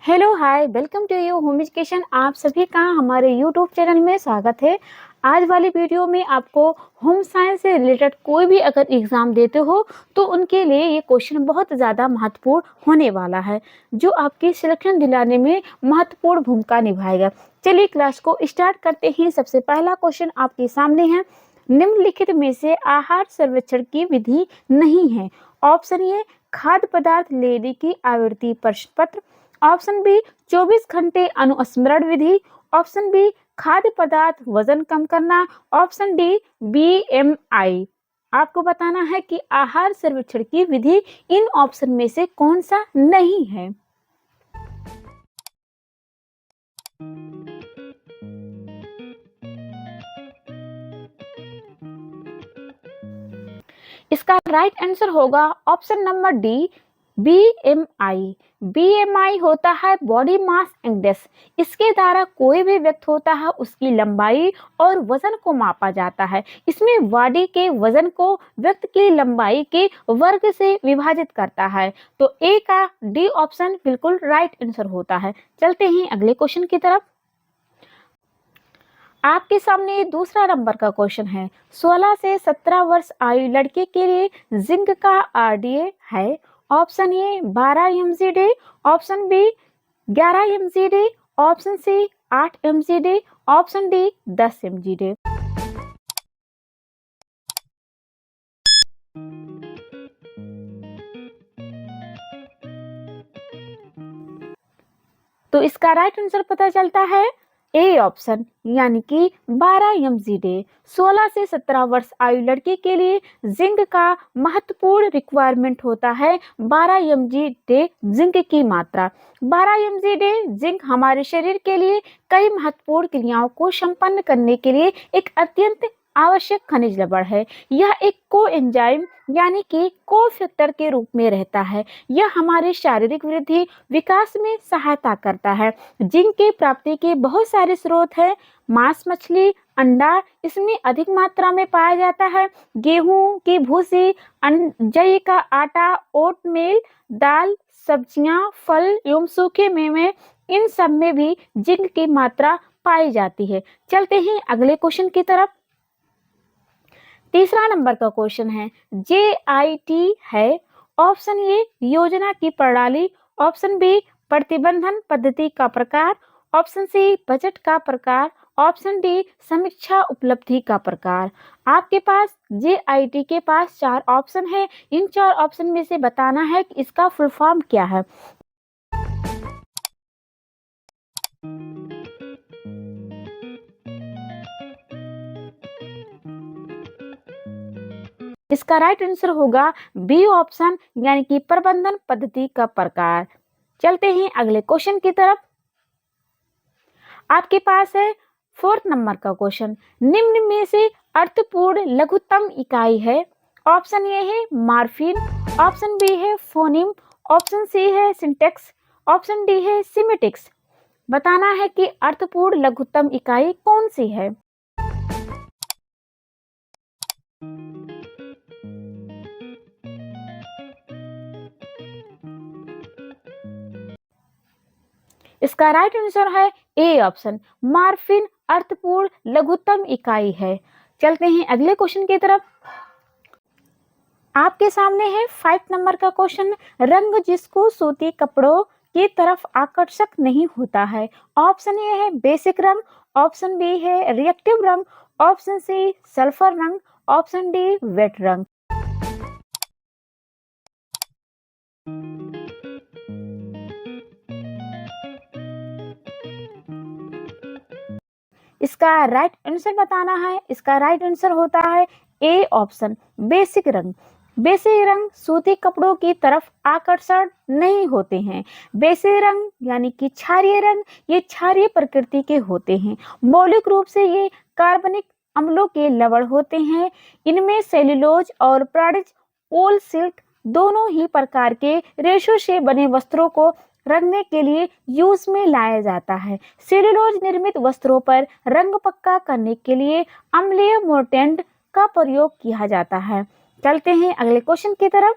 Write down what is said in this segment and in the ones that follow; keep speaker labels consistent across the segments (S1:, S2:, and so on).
S1: Hello hi welcome to you home education. आप सभी का हमारे यूट्यूब चैनल में स्वागत है। आज वाली वीडियो में आपको होम साइंस से रिलेटेड कोई भी अगर एग्ज़ाम देते हो तो उनके लिए ये क्वेश्चन बहुत ज़्यादा महत्वपूर्ण होने वाला है, जो आपकी सिलेक्शन दिलाने में महत्वपूर्ण भूमिका निभाएगा। चलिए क्लास को स्टार्ट करते हैं। सबसे पहला क्वेश्चन आपके सामने है, निम्नलिखित में से आहार सर्वेक्षण की विधि नहीं है। ऑप्शन ए खाद्य पदार्थ लेने की आवृत्ति प्रश्न पत्र, ऑप्शन बी 24 घंटे अनुस्मरण विधि, ऑप्शन बी खाद्य पदार्थ वजन कम करना, ऑप्शन डी बीएमआई। आपको बताना है कि आहार सर्वेक्षण की विधि इन ऑप्शन में से कौन सा नहीं है। इसका राइट आंसर होगा option number D BMI. BMI होता है बॉडी मास इंडेक्स। इसके द्वारा कोई भी व्यक्ति होता है उसकी लंबाई और वजन को मापा जाता है। इसमें बॉडी के वजन को व्यक्ति की लंबाई के वर्ग से विभाजित करता है। तो ए का डी ऑप्शन बिल्कुल राइट आंसर होता है। चलते हैं अगले क्वेश्चन की तरफ। आपके सामने दूसरा नंबर का क्वेश्चन है, 16 से 17 वर्ष आयु लड़के के लिए जिंक का आरडीए है। Option A 12 mg/day, option B 11 mg/day, option C 8 mg/day, option D 10 mg/day। तो इसका राइट आंसर पता चलता है ए ऑप्शन, यानी कि 12 mg/day। 16 से 17 वर्ष आयु लड़के के लिए जिंक का महत्वपूर्ण रिक्वायरमेंट होता है 12 mg/day जिंक की मात्रा। 12 mg/day जिंक हमारे शरीर के लिए कई महत्वपूर्ण क्रियाओं को संपन्न करने के लिए एक अत्यंत आवश्यक खनिज लवण है। यह एक कोएंजाइम यानी कि कोफैक्टर के रूप में रहता है। यह हमारे शारीरिक वृद्धि विकास में सहायता करता है। जिंक की प्राप्ति के बहुत सारे स्रोत हैं। मांस, मछली, अंडा इसमें अधिक मात्रा में पाया जाता है। गेहूं की भूसी, जई का आटा, ओटमील, दाल, सब्जियां, फल एवं सूखे मेवे, इन सब में भी जिंक की मात्रा पाई जाती है। चलते हैं अगले क्वेश्चन की तरफ। तीसरा नंबर का क्वेश्चन है, JIT है। ऑप्शन ए योजना की प्रणाली, ऑप्शन बी प्रतिबंधन पद्धति का प्रकार, ऑप्शन सी बजट का प्रकार, ऑप्शन डी समीक्षा उपलब्धि का प्रकार। आपके पास JIT के पास 4 ऑप्शन है। इन 4 ऑप्शन में से बताना है कि इसका फुल फॉर्म क्या है। इसका राइट आंसर होगा बी ऑप्शन, यानी कि प्रबंधन पद्धति का प्रकार। चलते हैं अगले क्वेश्चन की तरफ। आपके पास है 4th नंबर का क्वेश्चन, निम्न में से अर्थपूर्ण लघुत्तम इकाई है। ऑप्शन ए है मार्फिन, ऑप्शन बी है फोनिम, ऑप्शन सी है सिंटेक्स, ऑप्शन डी है सिमेटिक्स। बताना है कि अर्थपूर्ण लघुत्तम इकाई कौन सी है। इसका राइट आंसर है ए ऑप्शन, मार्फिन अर्थपूर्ण लघुत्तम इकाई है। चलते हैं अगले क्वेश्चन की तरफ। आपके सामने है 5 नंबर का क्वेश्चन, रंग जिसको सूती कपड़ों की तरफ आकर्षक नहीं होता है। ऑप्शन ए है बेसिक रंग, ऑप्शन बी है रिएक्टिव रंग, ऑप्शन सी सल्फर रंग, ऑप्शन डी वेट रंग। इसका राइट आंसर बताना है। इसका राइट आंसर होता है ए ऑप्शन, बेसिक रंग। बेसिक रंग सूती कपड़ों की तरफ आकर्षण नहीं होते हैं। बेसिक रंग यानी कि क्षारीय रंग, ये क्षारीय प्रकृति के होते हैं। मौलिक रूप से ये कार्बनिक अम्लों के लवण होते हैं। इनमें सेल्यूलोज और प्राणिज वूल सिल्क दोनों ही प्रकार के रेशों से बने वस्त्रों को रंगने के लिए यूज में लाया जाता है। सेल्यूलोज निर्मित वस्त्रों पर रंग पक्का करने के लिए अम्लीय मोर्टेंट का प्रयोग किया जाता है। चलते हैं अगले क्वेश्चन की तरफ।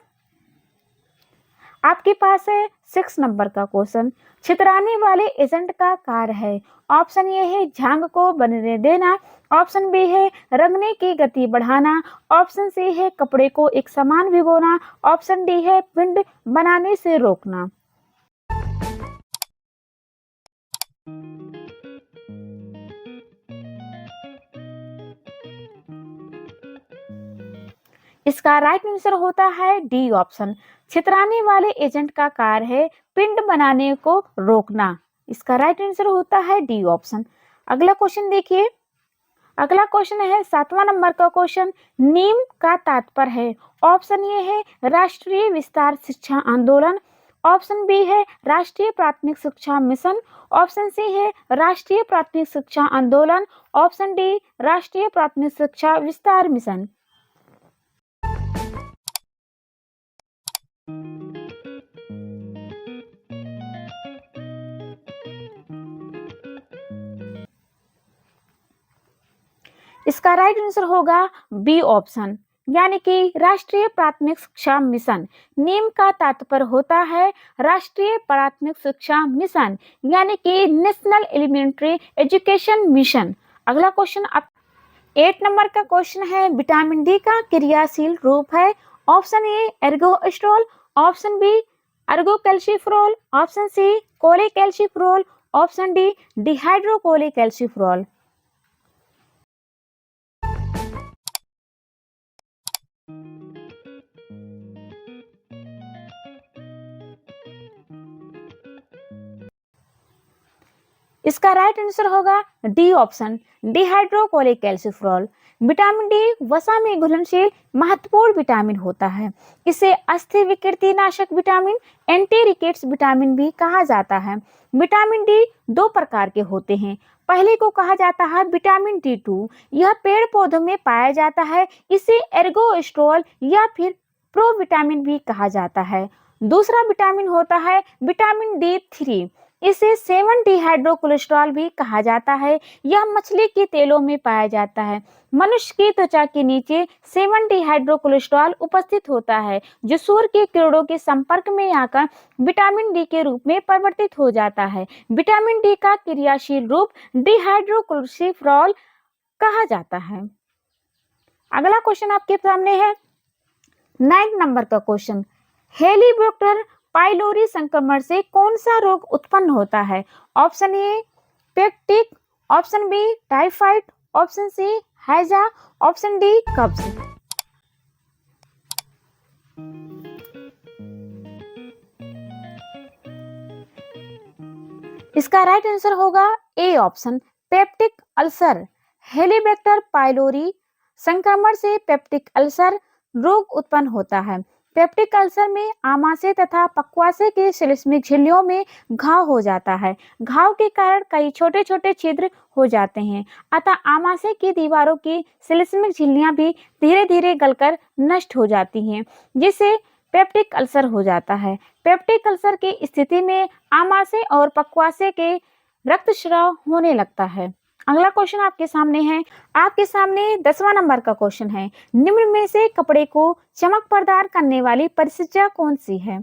S1: आपके पास है 6 नंबर का क्वेश्चन। छितराने वाले एजेंट का कार्य है। ऑप्शन ए है झाग को बनने देना, ऑप्शन बी है रंगने की गति बढ़ाना, ऑप्शन सी है कपड़े को एक समान भिगोना, ऑप्शन डी है पिंड बनाने से रोकना। इसका राइट आंसर होता है डी ऑप्शन। छितराने वाले एजेंट का कार्य है पिंड बनाने को रोकना। इसका राइट आंसर होता है डी ऑप्शन। अगला क्वेश्चन देखिए। अगला क्वेश्चन है 7वां नंबर का क्वेश्चन। नीम का तात्पर्य है। ऑप्शन ए है राष्ट्रीय विस्तार शिक्षा आंदोलन, ऑप्शन बी है राष्ट्रीय प्राथमिक शिक्षा मिशन, ऑप्शन सी है राष्ट्रीय प्राथमिक शिक्षा आंदोलन, ऑप्शन डी राष्ट्रीय प्राथमिक शिक्षा विस्तार मिशन। इसका राइट आंसर होगा बी ऑप्शन, यानी कि राष्ट्रीय प्राथमिक शिक्षा मिशन। नीम का तात्पर्य होता है राष्ट्रीय प्राथमिक शिक्षा मिशन, यानी कि नेशनल एलिमेंट्री एजुकेशन मिशन। अगला क्वेश्चन आप 8 नंबर का क्वेश्चन है। विटामिन डी का क्रियाशील रूप है। Option A ergosterol, option B ergocalciferol, option C cholecalciferol, option D dehydrocholecalciferol. इसका राइट आंसर होगा D option, dehydrocholecalciferol. Vitamin D वसा में घुलनशील महत्वपूर्ण विटामिन होता है। इसे अस्थि विकृति नाशक विटामिन, एंटी रिकेट्स विटामिन भी कहा जाता है। विटामिन डी 2 प्रकार के होते हैं। पहले को कहा जाता है विटामिन डी2। यह पेड़ पौधों में पाया जाता है। इसे एर्गोस्ट्रोल या फिर प्रोविटामिन भी कहा जाता है। दूसरा विटामिन होता है विटामिन डी3। इसे 7 डिहाइड्रोकोलेस्ट्रॉल भी कहा जाता है। यह मछली के तेलों में पाया जाता है। मनुष्य की त्वचा के नीचे 7 डिहाइड्रोकोलेस्ट्रॉल उपस्थित होता है, जो सूर्य के किरणों के संपर्क में आकर विटामिन डी के रूप में परिवर्तित हो जाता है। विटामिन डी का क्रियाशील रूप डिहाइड्रोकोलेस्ट्रॉल कहा जाता है। अगला क्वेश्चन आपके सामने है 9 नंबर का क्वेश्चन। हेलीबैक्टर पाइलोरी संक्रमण से कौन सा रोग उत्पन्न होता है? Option A peptic, option B typhoid, option C हैजा, ऑप्शन डी कब्ज। इसका राइट आंसर होगा A option, peptic ulcer. Helicobacter pylori संक्रमण से पेप्टिक अल्सर रोग उत्पन्न होता है। पेप्टिक अल्सर में आमाशय तथा पक्वाशय के श्लेष्मिक झिल्लियों में घाव हो जाता है। घाव के कारण कई छोटे छोटे छिद्र हो जाते हैं, अतः आमाशय की दीवारों की श्लेष्मिक झिल्लियां भी धीरे धीरे गलकर नष्ट हो जाती हैं, जिससे पेप्टिक अल्सर हो जाता है। पेप्टिक अल्सर की स्थिति में आमाशय और पक्वाशय के रक्तस्राव होने लगता है। अगला क्वेश्चन आपके सामने है। आपके सामने 10वां नंबर का क्वेश्चन है। निम्न में से कपड़े को चमक प्रदान करने वाली परिशिष्टा कौन सी है?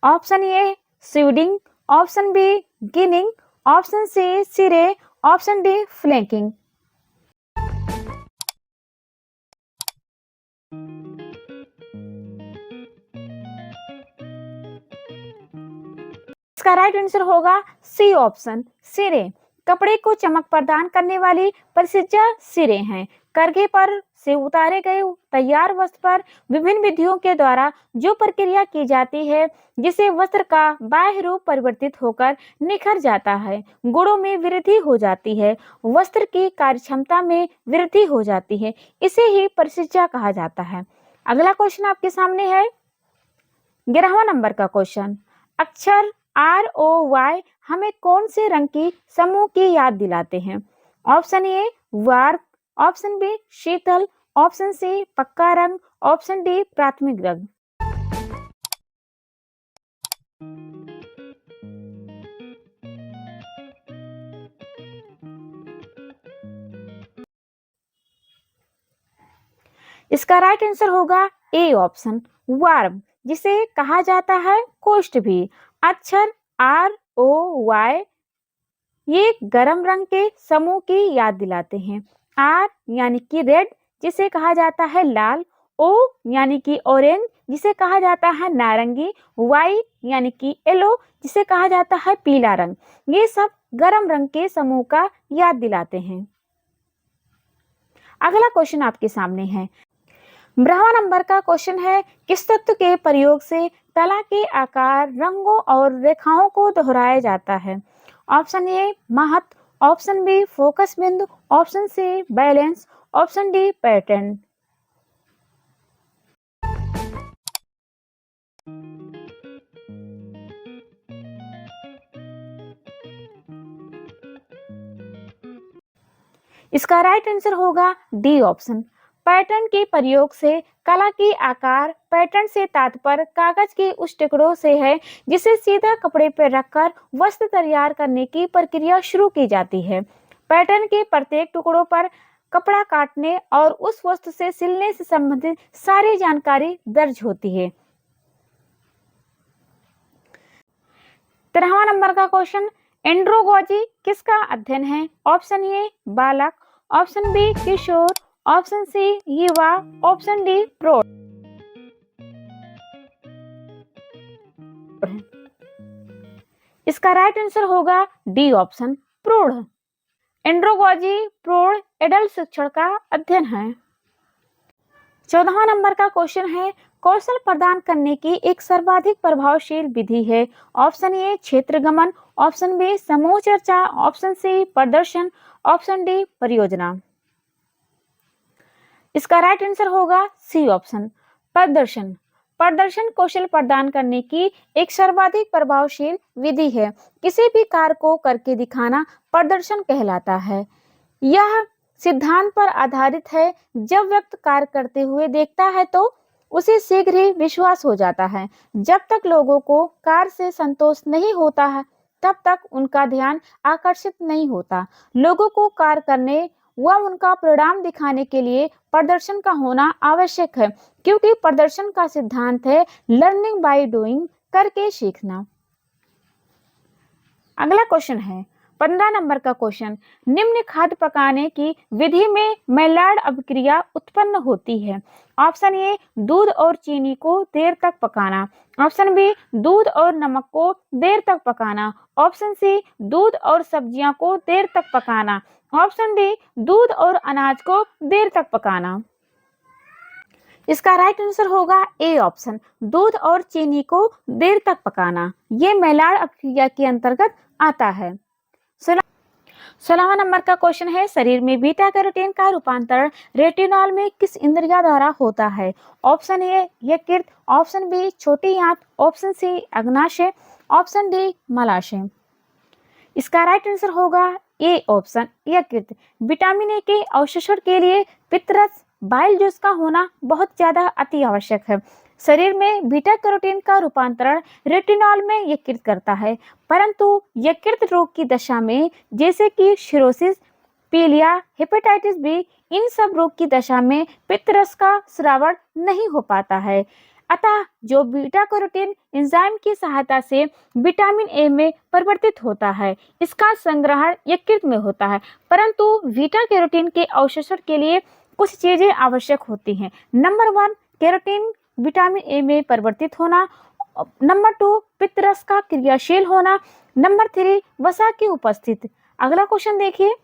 S1: Option A seeding, option B ginning, option C सिरे, ऑप्शन डी फ्लैंकिंग। इसका राइट आंसर होगा सी ऑप्शन, सिरे। कपड़े को चमक प्रदान करने वाली परिशिष्टा सिरे हैं। करघे पर से उतारे गए तैयार वस्त्र पर विभिन्न विधियों के द्वारा जो प्रक्रिया की जाती है, जिसे वस्त्र का बाह्य रूप परिवर्तित होकर निखर जाता है, गुणों में वृद्धि हो जाती है, वस्त्र की कार्यक्षमता में वृद्धि हो जाती है, इसे ही परिशिष्टा कहा जाता है। अगला क्वेश्चन आपके सामने है 11वां नंबर का क्वेश्चन। अक्षर ROY हमें कौन से रंग की समूह की याद दिलाते हैं? Option A warm, option B शीतल, ऑप्शन सी पक्का रंग, ऑप्शन डी प्राथमिक रंग। इसका राइट आंसर होगा ए ऑप्शन, वार्म, जिसे कहा जाता है कोष्ठ भी। अक्षर ROY ये गर्म रंग के समूह की याद दिलाते हैं। R यानी कि रेड, जिसे कहा जाता है लाल। O यानी कि ऑरेंज, जिसे कहा जाता है नारंगी। Y यानी कि येलो, जिसे कहा जाता है पीला रंग। ये सब गर्म रंग के समूह का याद दिलाते हैं। अगला क्वेश्चन आपके सामने है। 12वां नंबर का क्वेश्चन है, किस तत्व के प्रयोग से कला के आकार, रंगों और रेखाओं को दोहराया जाता है? ऑप्शन ए महत्व, ऑप्शन बी फोकस बिंदु, option C balance, option D pattern. इसका राइट आंसर होगा डी ऑप्शन। पैटर्न के प्रयोग से कला के आकार, पैटर्न से तात्पर्य कागज के उस टुकड़ों से है जिसे सीधा कपड़े पर रखकर वस्त्र तैयार करने की प्रक्रिया शुरू की जाती है। पैटर्न के प्रत्येक टुकड़ों पर कपड़ा काटने और उस वस्त्र से सिलने से संबंधित सारी जानकारी दर्ज होती है। 13वां नंबर का क्वेश्चन, एंड्रोगॉजी किसका अध्ययन है? ऑप्शन ए बालक, ऑप्शन बी किशोर, ऑप्शन सी युवा, ऑप्शन डी प्रौढ़। इसका राइट आंसर होगा डी ऑप्शन प्रौढ़। एंड्रोगॉजी प्रौढ़ एडल्ट शिक्षण का अध्ययन है। 14वां नंबर का क्वेश्चन है, कौशल प्रदान करने की एक सर्वाधिक प्रभावशील विधि है? ऑप्शन ए क्षेत्रगमन, ऑप्शन बी समूह चर्चा, ऑप्शन सी प्रदर्शन, ऑप्शन डी परियोजना। इसका राइट आंसर होगा सी ऑप्शन प्रदर्शन। प्रदर्शन कौशल प्रदान करने की एक सर्वाधिक प्रभावशील विधि है। किसी भी कार्य को करके दिखाना प्रदर्शन कहलाता है। यह सिद्धांत पर आधारित है, जब व्यक्ति कार्य करते हुए देखता है तो उसे शीघ्र ही विश्वास हो जाता है। जब तक लोगों को कार्य से संतोष नहीं होता है, तब तक उनका ध्यान आकर्षित नहीं होता। लोगों को कार्य करने व उनका परिणाम दिखाने के लिए प्रदर्शन का होना आवश्यक है, क्योंकि प्रदर्शन का सिद्धांत है लर्निंग बाय डूइंग, करके सीखना। अगला क्वेश्चन है 15 नंबर का क्वेश्चन, निम्न खाद्य पकाने की विधि में मेलार्ड अभिक्रिया उत्पन्न होती है? ऑप्शन ए दूध और चीनी को देर तक पकाना, ऑप्शन बी दूध और नमक को देर तक पकाना, ऑप्शन सी दूध और सब्जियां को देर तक पकाना, ऑप्शन डी दूध और अनाज को देर तक पकाना। इसका राइट आंसर होगा ए ऑप्शन, दूध और चीनी को देर तक पकाना। ये मेलार्ड अभिक्रिया के अंतर्गत आता है। 16वां नंबर का क्वेश्चन है, शरीर में बीटा कैरोटीन का रूपांतरण रेटिनॉल में किस इंद्रिय द्वारा होता है? ऑप्शन ए यकृत, ऑप्शन बी छोटी आंत, ऑप्शन सी अग्नाशय, ऑप्शन डी मलाशय। इसका राइट आंसर होगा ए ऑप्शन यकृत। विटामिन ए के अवशोषण के लिए पित्तरस बाइल जूस का होना बहुत ज्यादा अति आवश्यक है। शरीर में बीटा कैरोटीन का रूपांतरण रेटिनॉल में यकृत करता है, परंतु यकृत रोग की दशा में, जैसे कि सिरोसिस, पीलिया, हेपेटाइटिस बी, इन सब रोग की दशा में पित्तरस का स्रावण नहीं हो पाता है। अतः जो बीटा कैरोटीन एंजाइम की सहायता से विटामिन ए में परिवर्तित होता है, इसका संग्रहण यकृत में होता है, परंतु बीटा कैरोटीन के अवशोषण के लिए कुछ चीजें आवश्यक होती हैं। नंबर 1 कैरोटीन विटामिन ए में परिवर्तित होना, नंबर 2 पित्तरस का क्रियाशील होना, नंबर 3 वसा की उपस्थिति। अगला क्वेश्चन देखिए,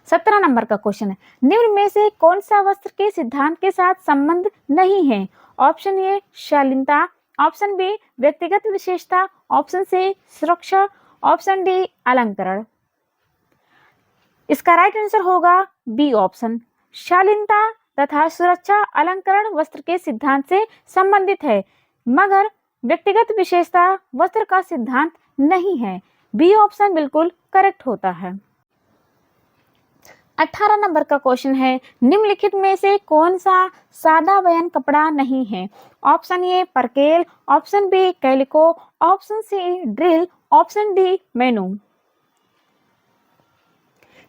S1: 17 नंबर का क्वेश्चन है, निम्न में से कौन सा वस्त्र के सिद्धांत के साथ संबंध नहीं है? ऑप्शन ए शालीनता, ऑप्शन बी व्यक्तिगत विशेषता, ऑप्शन सी सुरक्षा, ऑप्शन डी अलंकरण। इसका राइट आंसर होगा बी ऑप्शन, शालीनता तथा सुरक्षा अलंकरण वस्त्र के सिद्धांत से संबंधित है, मगर व्यक्तिगत विशेषता वस्त्र का सिद्धांत नहीं है। बी ऑप्शन बिल्कुल करेक्ट होता है। 18 नंबर का क्वेश्चन है, निम्नलिखित में से कौन सा सादा बयान कपड़ा नहीं है? Option A percale, option B calico, option C drill, option D menu.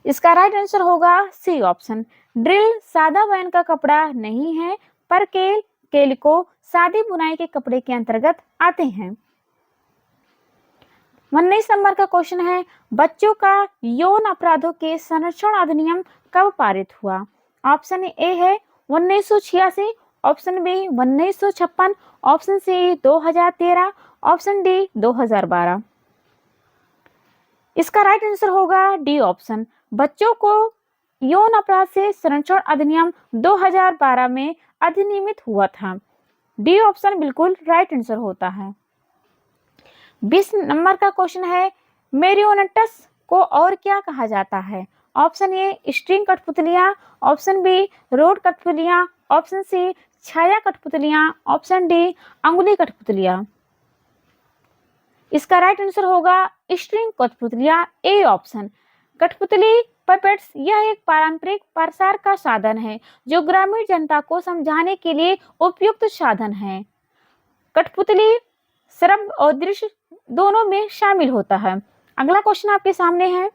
S1: इसका राइट आंसर होगा सी ऑप्शन, ड्रिल सादा बयान का कपड़ा नहीं है, परकेल कैलिको, सादी बुनाई के कपड़े के अंतर्गत आते हैं। 19 नंबर का क्वेश्चन है, बच्चों का यौन अपराधों के संरक्षण अधिनियम कब पारित हुआ? ऑप्शन ए है 1986, option B 1956, option C 2013, option D 2012। इसका राइट आंसर होगा डी ऑप्शन। बच्चों को यौन अपराध से संरक्षण अधिनियम 2012 में अधिनियमित हुआ था। डी ऑप्शन बिल्कुल राइट आंसर होता है। 20 नंबर का क्वेश्चन है, मेरियोनेट्स को और क्या कहा जाता है? ऑप्शन ए स्ट्रिंग कठपुतलियां, ऑप्शन बी रोड कठपुतलियां, ऑप्शन सी छाया कठपुतलियां, ऑप्शन डी अंगुली कठपुतलियां। इसका राइट आंसर होगा स्ट्रिंग कठपुतलियां, ए ऑप्शन। कठपुतली पपेट्स यह एक पारंपरिक प्रसार का साधन है जो ग्रामीण जनता को समझाने के लिए उपयुक्त साधन है। कठपुतली श्रव्य और दृश्य दोनों में शामिल होता है। अगला क्वेश्चन आपके सामने है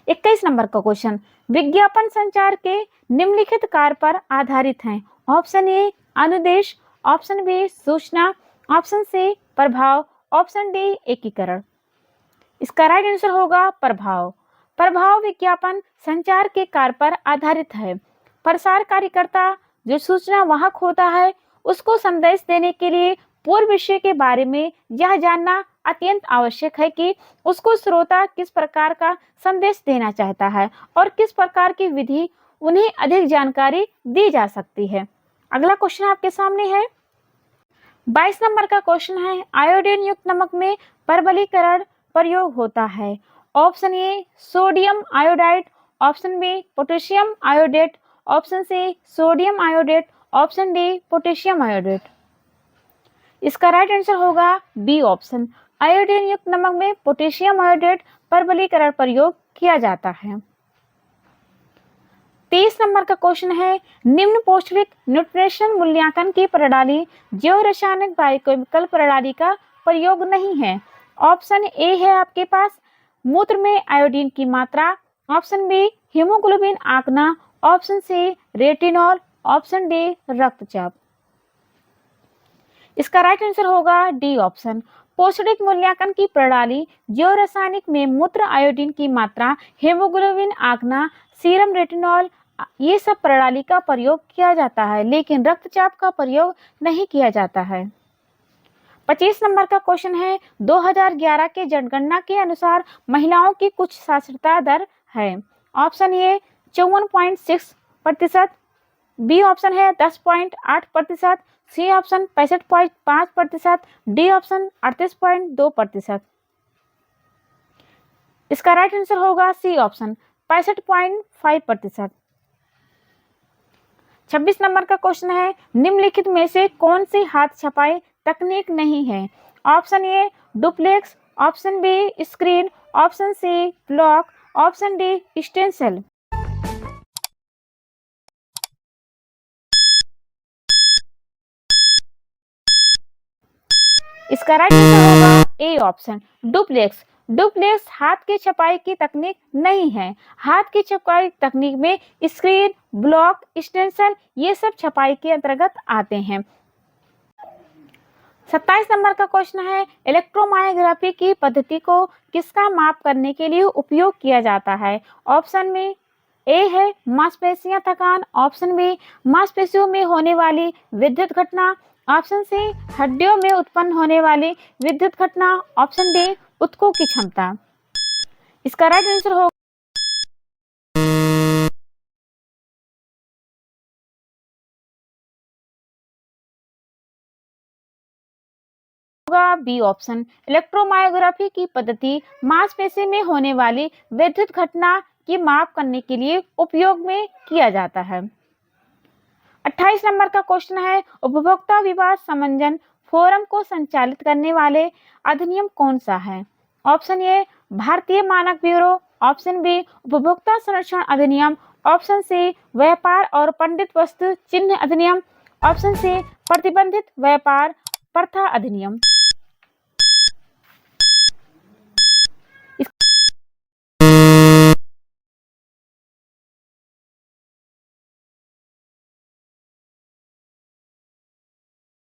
S1: 21 नंबर का क्वेश्चन, विज्ञापन संचार के निम्नलिखित कार्य पर आधारित हैं। ऑप्शन ए अनुदेश, ऑप्शन बी सूचना, ऑप्शन सी प्रभाव, ऑप्शन डी एकीकरण। इसका राइट आंसर होगा प्रभाव। प्रभाव विज्ञापन संचार के कार्य पर आधारित है। प्रसार कार्यकर्ता जो सूचना वाहक होता है उसको संदेश देने के लिए पूर्व विषय के बारे में यह जानना अत्यंत आवश्यक है कि उसको श्रोता किस प्रकार का संदेश देना चाहता है और किस प्रकार की विधि उन्हें अधिक जानकारी दी जा सकती है। अगला क्वेश्चन आपके सामने है 22 नंबर का क्वेश्चन है, आयोडीन युक्त नमक में परवलीकरण प्रयोग होता है। Option A sodium iodide, option B potassium iodate, option C sodium iodate, option D potassium iodate. इसका राइट आंसर होगा बी ऑप्शन। आयोडीन युक्त नमक में पोटेशियम आयोडेट परवलीकरण प्रयोग किया जाता है। 23 नंबर का क्वेश्चन है, निम्न पौष्टिक न्यूट्रिशन मूल्यांकन की प्रणाली जैव रासायनिक बायोकेमिकल प्रणाली का प्रयोग नहीं है। ऑप्शन ए है आपके पास मूत्र में आयोडीन की मात्रा, ऑप्शन बी हीमोग्लोबिन आंकना, option C retinol, option D रक्तचाप। इसका राइट आंसर होगा डी ऑप्शन। पौष्टिक मूल्यांकन की प्रणाली जैव रासायनिक में मूत्र आयोडीन की मात्रा, हेमोग्लोबिन आंकना, सीरम रेटिनॉल ये सब प्रणाली का प्रयोग किया जाता है, लेकिन रक्तचाप का प्रयोग नहीं किया जाता है। 25 नंबर का क्वेश्चन है, 2011 के जनगणना के अनुसार महिलाओं की कुछ साक्षरता दर है। ऑप्शन ए 54.6%, बी ऑप्शन है 10.8%, सी ऑप्शन 65.5%, डी ऑप्शन 38.2%। इसका राइट आंसर होगा सी ऑप्शन 65.5%। 26 नंबर का क्वेश्चन है, निम्नलिखित में से कौन सी हाथ छपाई तकनीक नहीं है? Option A duplex, option B screen, option C block, option D stencil. इसका राइट आंसर होगा ए ऑप्शन डुप्लेक्स। डुप्लेक्स हाथ की छपाई की तकनीक नहीं है। हाथ की छपाई तकनीक में स्क्रीन, ब्लॉक, स्टेंसिल ये सब छपाई के अंतर्गत आते हैं। 27 नंबर का क्वेश्चन है, इलेक्ट्रोमायोग्राफी की पद्धति को किसका माप करने के लिए उपयोग किया जाता है? ऑप्शन में ए है मांसपेशियां थकान, ऑप्शन बी मांसपेशियों में होने वाली विद्युत घटना, ऑप्शन सी हड्डियों में उत्पन्न होने वाली विद्युत घटना, ऑप्शन डी ऊतकों की क्षमता। इसका राइट आंसर होगा बी ऑप्शन। इलेक्ट्रोमायोग्राफी की पद्धति मांसपेशी में होने वाली विद्युत घटना की माप करने के लिए उपयोग में किया जाता है। 28 नंबर का क्वेश्चन है, उपभोक्ता विवाद समन्वय फोरम को संचालित करने वाले अधिनियम कौन सा है? ऑप्शन ए भारतीय मानक ब्यूरो, ऑप्शन बी उपभोक्ता संरक्षण अधिनियम, ऑप्शन सी व्यापार और पंडित वस्तु चिन्ह अधिनियम, ऑप्शन सी प्रतिबंधित व्यापार प्रथा अधिनियम।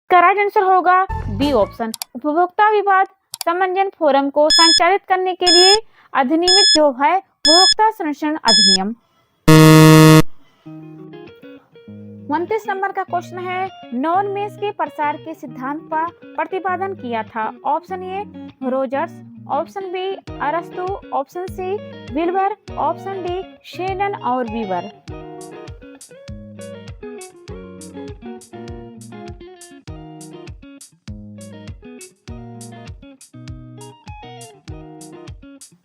S1: इसका राइट आंसर होगा बी ऑप्शन। उपभोक्ता विवाद समन्वय फोरम को संचालित करने के लिए अधिनियमित जो है उपभोक्ता संरक्षण अधिनियम। 29 नंबर का क्वेश्चन है, नॉन मेष के प्रसार के सिद्धांत का प्रतिपादन किया था। Option A Rogers, option B अरस्तु, option C Wilbur, option D Shannon और वीवर।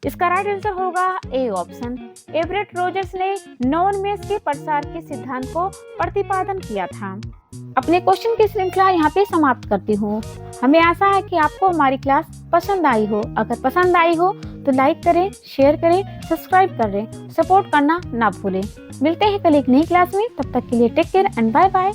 S1: इसका राइट आंसर होगा ए ऑप्शन। एवरेट रोजर्स ने नॉन मेष के प्रसार के सिद्धांत को प्रतिपादन किया था। अपने क्वेश्चन की श्रृंखला यहाँ पे समाप्त करती हूँ। हमें आशा है कि आपको हमारी क्लास पसंद आई हो। अगर पसंद आई हो तो लाइक करें, शेयर करें, सब्सक्राइब करें, सपोर्ट करना ना भूलें। मिलते हैं कल एक नई क्लास में, तब तक के लिए take care and bye bye.